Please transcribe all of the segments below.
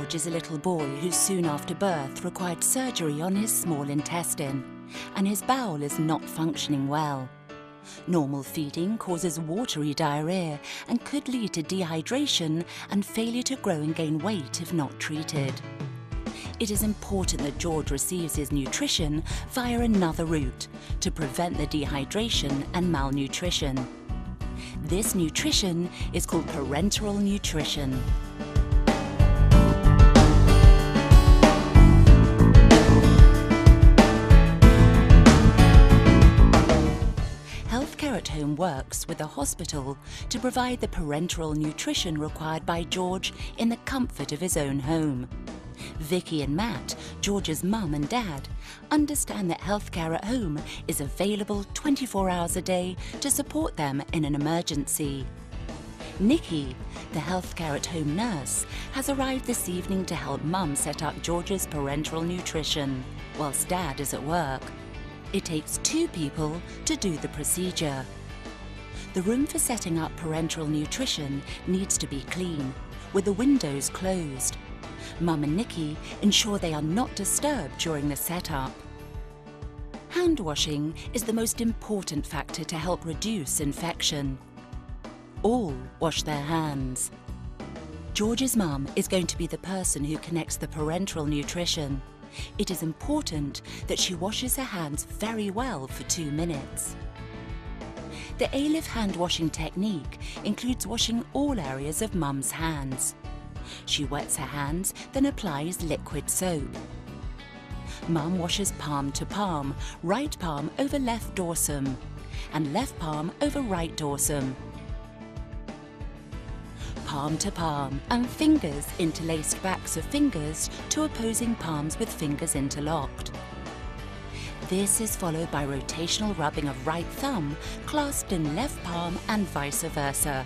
George is a little boy who soon after birth required surgery on his small intestine, and his bowel is not functioning well. Normal feeding causes watery diarrhea and could lead to dehydration and failure to grow and gain weight if not treated. It is important that George receives his nutrition via another route to prevent the dehydration and malnutrition. This nutrition is called parenteral nutrition. Healthcare at Home works with the hospital to provide the parenteral nutrition required by George in the comfort of his own home. Vicky and Matt, George's mum and dad, understand that healthcare at home is available 24 hours a day to support them in an emergency. Nikki, the healthcare at home nurse, has arrived this evening to help mum set up George's parenteral nutrition, whilst dad is at work. It takes 2 people to do the procedure. The room for setting up parenteral nutrition needs to be clean, with the windows closed. Mum and Nikki ensure they are not disturbed during the setup. Hand washing is the most important factor to help reduce infection. All wash their hands. George's mum is going to be the person who connects the parenteral nutrition. It is important that she washes her hands very well for 2 minutes. The ALIF hand washing technique includes washing all areas of mum's hands. She wets her hands, then applies liquid soap. Mum washes palm to palm, right palm over left dorsum, and left palm over right dorsum. Palm to palm, and fingers interlaced backs of fingers to opposing palms with fingers interlocked. This is followed by rotational rubbing of right thumb clasped in left palm and vice versa.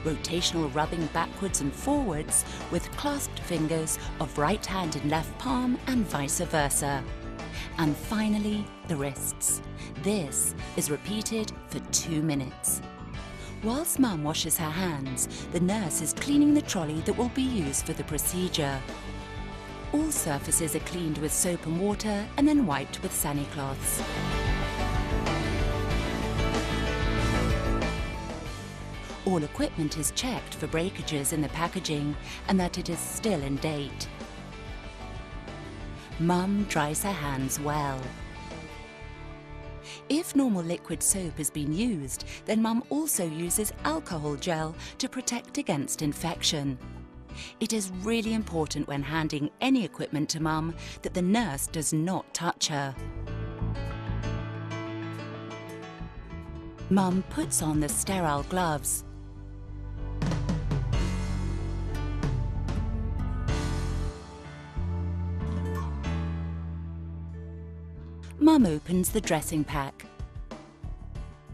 Rotational rubbing backwards and forwards with clasped fingers of right hand in left palm and vice versa. And finally, the wrists. This is repeated for 2 minutes. Whilst mum washes her hands, the nurse is cleaning the trolley that will be used for the procedure. All surfaces are cleaned with soap and water and then wiped with sani-cloths. All equipment is checked for breakages in the packaging and that it is still in date. Mum dries her hands well. If normal liquid soap has been used, then mum also uses alcohol gel to protect against infection. It is really important when handing any equipment to mum that the nurse does not touch her. Mum puts on the sterile gloves. Mum opens the dressing pack.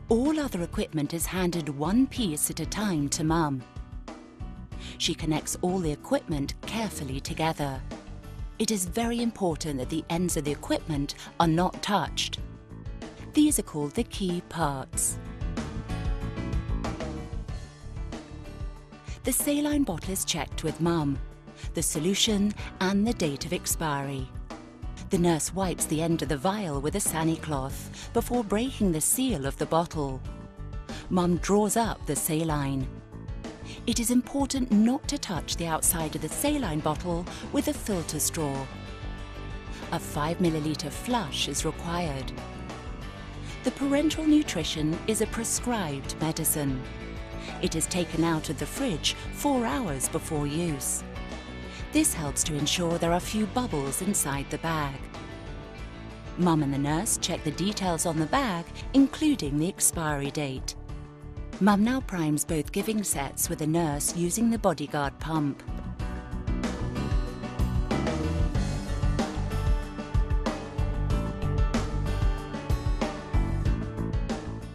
All other equipment is handed one piece at a time to mum. She connects all the equipment carefully together. It is very important that the ends of the equipment are not touched. These are called the key parts. The saline bottle is checked with mum, the solution and the date of expiry. The nurse wipes the end of the vial with a sani-cloth before breaking the seal of the bottle. Mum draws up the saline. It is important not to touch the outside of the saline bottle with a filter straw. A 5 milliliter flush is required. The parenteral nutrition is a prescribed medicine. It is taken out of the fridge 4 hours before use. This helps to ensure there are few bubbles inside the bag. Mum and the nurse check the details on the bag, including the expiry date. Mum now primes both giving sets with the nurse using the Bodyguard pump.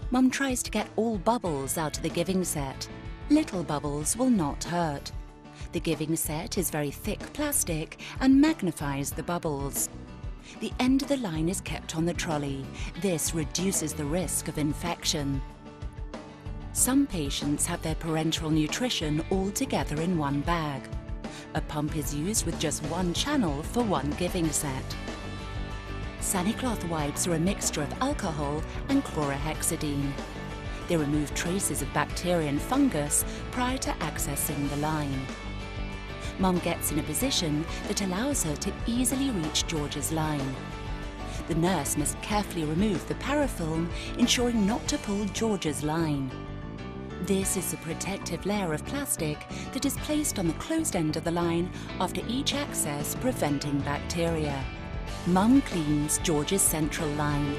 Mum tries to get all bubbles out of the giving set. Little bubbles will not hurt. The giving set is very thick plastic and magnifies the bubbles. The end of the line is kept on the trolley. This reduces the risk of infection. Some patients have their parenteral nutrition all together in one bag. A pump is used with just one channel for one giving set. Sanicloth wipes are a mixture of alcohol and chlorhexidine. They remove traces of bacteria and fungus prior to accessing the line. Mum gets in a position that allows her to easily reach George's line. The nurse must carefully remove the parafilm, ensuring not to pull George's line. This is a protective layer of plastic that is placed on the closed end of the line after each access, preventing bacteria. Mum cleans George's central line.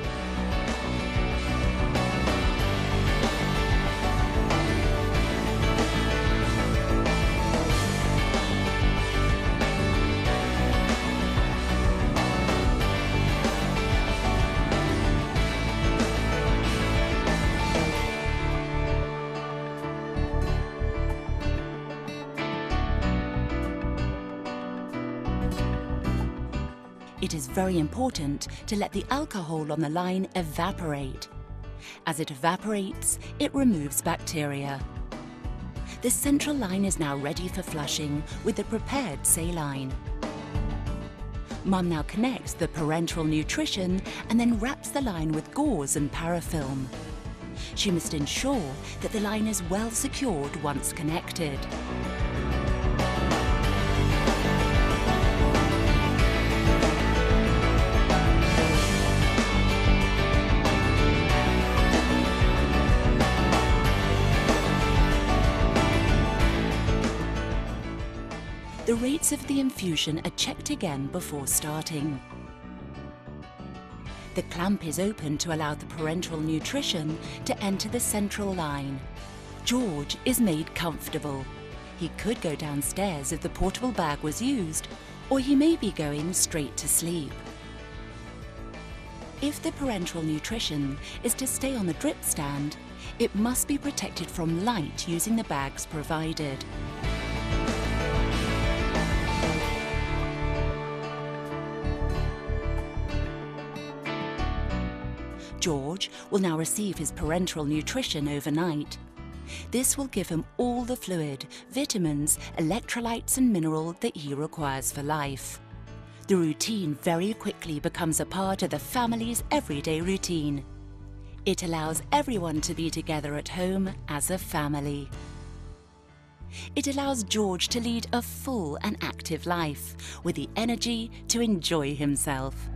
It is very important to let the alcohol on the line evaporate. As it evaporates, it removes bacteria. The central line is now ready for flushing with the prepared saline. Mum now connects the parenteral nutrition and then wraps the line with gauze and parafilm. She must ensure that the line is well secured once connected. The rates of the infusion are checked again before starting. The clamp is open to allow the parenteral nutrition to enter the central line. George is made comfortable. He could go downstairs if the portable bag was used, or he may be going straight to sleep. If the parenteral nutrition is to stay on the drip stand, it must be protected from light using the bags provided. George will now receive his parenteral nutrition overnight. This will give him all the fluid, vitamins, electrolytes and mineral that he requires for life. The routine very quickly becomes a part of the family's everyday routine. It allows everyone to be together at home as a family. It allows George to lead a full and active life with the energy to enjoy himself.